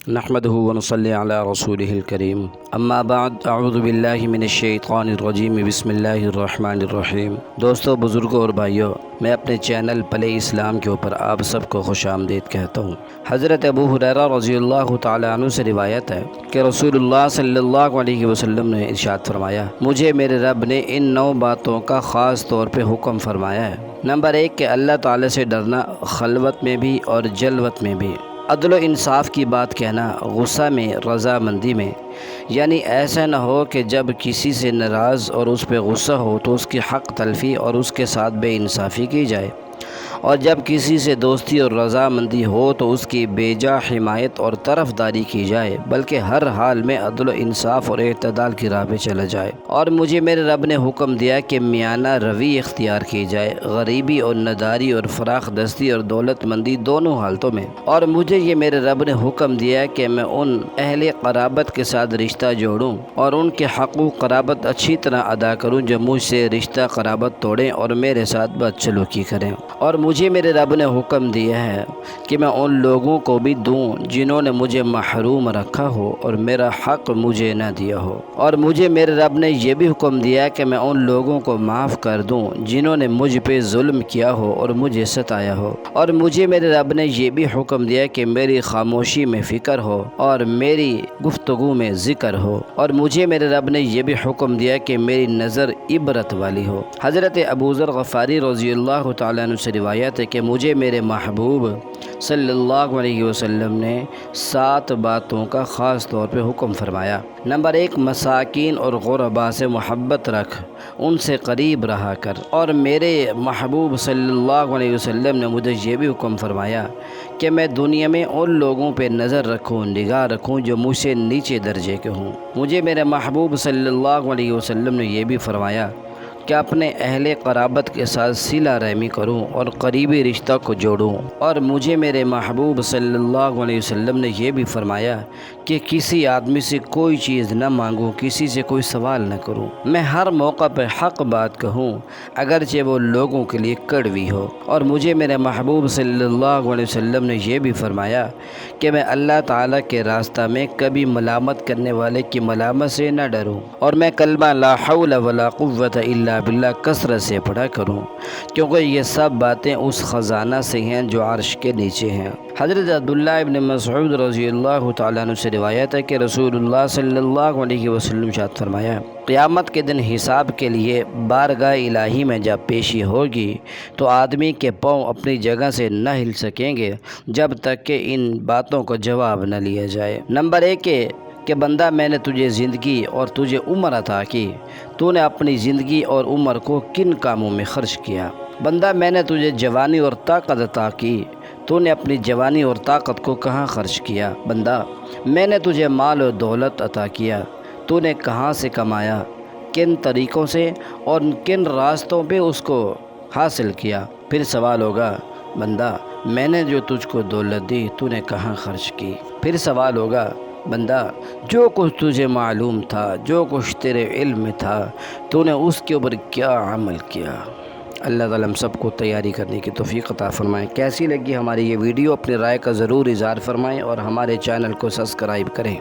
نحمده ونصلي علی رسوله الکریم اما بعد اعوذ باللہ من الشیطان الرجیم بسم اللہ الرحمن الرحیم۔ دوستو، بزرگوں اور بھائیوں، میں اپنے چینل پلے اسلام کے اوپر آپ سب کو خوش آمدید کہتا ہوں۔ حضرت ابو ہریرہ رضی اللہ تعالی عنہ سے روایت ہے کہ رسول اللہ صلی اللہ علیہ وسلم نے ارشاد فرمایا، مجھے میرے رب نے ان 9 باتوں کا خاص طور پہ حکم فرمایا ہے۔ نمبر 1 کہ اللہ تعالی سے ڈرنا، خلوت میں بھی اور جلوت میں بھی۔ عدل و انصاف کی بات کہنا، غصہ میں، رضامندی میں، یعنی ایسا نہ ہو کہ جب کسی سے ناراض اور اس پہ غصہ ہو تو اس کی حق تلفی اور اس کے ساتھ بے انصافی کی جائے، اور جب کسی سے دوستی اور رضامندی ہو تو اس کی بے جا حمایت اور طرفداری کی جائے، بلکہ ہر حال میں عدل و انصاف اور اعتدال کی راہ پہ چلا جائے۔ اور مجھے میرے رب نے حکم دیا کہ میانہ روی اختیار کی جائے، غریبی اور نداری اور فراخ دستی اور دولت مندی دونوں حالتوں میں۔ اور مجھے یہ میرے رب نے حکم دیا کہ میں ان اہل قرابت کے ساتھ رشتہ جوڑوں اور ان کے حقوق قرابت اچھی طرح ادا کروں جو مجھ سے رشتہ قرابت توڑیں اور میرے ساتھ بدسلوکی کریں۔ اور مجھے میرے رب نے حکم دیا ہے کہ میں ان لوگوں کو بھی دوں جنہوں نے مجھے محروم رکھا ہو اور میرا حق مجھے نہ دیا ہو۔ اور مجھے میرے رب نے یہ بھی حکم دیا کہ میں ان لوگوں کو معاف کر دوں جنہوں نے مجھ پہ ظلم کیا ہو اور مجھے ستایا ہو۔ اور مجھے میرے رب نے یہ بھی حکم دیا کہ میری خاموشی میں فکر ہو اور میری گفتگو میں ذکر ہو۔ اور مجھے میرے رب نے یہ بھی حکم دیا کہ میری نظر عبرت والی ہو۔ حضرت ابو ذر غفاری رضی اللہ تعالیٰ عنہ سے روایت ہے کہ مجھے میرے محبوب صلی اللہ علیہ وسلم نے 7 باتوں کا خاص طور پہ حکم فرمایا۔ نمبر 1 مساکین اور غرباء سے محبت رکھ، ان سے قریب رہا کر۔ اور میرے محبوب صلی اللہ علیہ وسلم نے مجھے یہ بھی حکم فرمایا کہ میں دنیا میں ان لوگوں پہ نظر رکھوں، نگاہ رکھوں جو مجھ سے نیچے درجے کے ہوں۔ مجھے میرے محبوب صلی اللہ علیہ وسلم نے یہ بھی فرمایا کہ اپنے اہل قرابت کے ساتھ صلہ رحمی کروں اور قریبی رشتہ کو جوڑوں۔ اور مجھے میرے محبوب صلی اللہ علیہ وسلم نے یہ بھی فرمایا کہ کسی آدمی سے کوئی چیز نہ مانگوں، کسی سے کوئی سوال نہ کروں۔ میں ہر موقع پہ حق بات کہوں اگرچہ وہ لوگوں کے لیے کڑوی ہو۔ اور مجھے میرے محبوب صلی اللہ علیہ وسلم نے یہ بھی فرمایا کہ میں اللہ تعالیٰ کے راستہ میں کبھی ملامت کرنے والے کی ملامت سے نہ ڈروں، اور میں کلمہ لا حول ولا قوت الا باللہ کثرت سے پڑھا کروں، کیونکہ یہ سب باتیں اس خزانہ سے ہیں جو عرش کے نیچے ہیں۔ حضرت عبداللہ ابن مسعود رضی اللہ تعالیٰ عنہ سے روایت ہے کہ رسول اللہ صلی اللہ علیہ وسلم ارشاد فرمایا، قیامت کے دن حساب کے لیے بارگاہ الہی میں جب پیشی ہوگی تو آدمی کے پاؤں اپنی جگہ سے نہ ہل سکیں گے جب تک کہ ان باتوں کا جواب نہ لیا جائے۔ نمبر 1 کہ بندہ میں نے تجھے زندگی اور تجھے عمر عطا کی، تو نے اپنی زندگی اور عمر کو کن کاموں میں خرچ کیا؟ بندہ میں نے تجھے جوانی اور طاقت عطا کی، تو نے اپنی جوانی اور طاقت کو کہاں خرچ کیا؟ بندہ میں نے تجھے مال و دولت عطا کیا، تو نے کہاں سے کمایا، کن طریقوں سے اور کن راستوں پہ اس کو حاصل کیا؟ پھر سوال ہوگا، بندہ میں نے جو تجھ کو دولت دی تو نے کہاں خرچ کی؟ پھر سوال ہوگا، بندہ جو کچھ تجھے معلوم تھا، جو کچھ تیرے علم میں تھا، تو نے اس کے اوپر کیا عمل کیا؟ اللہ تعالیٰ ہم سب کو تیاری کرنے کی توفیق عطا فرمائیں۔ کیسی لگی ہماری یہ ویڈیو؟ اپنی رائے کا ضرور اظہار فرمائیں اور ہمارے چینل کو سبسکرائب کریں۔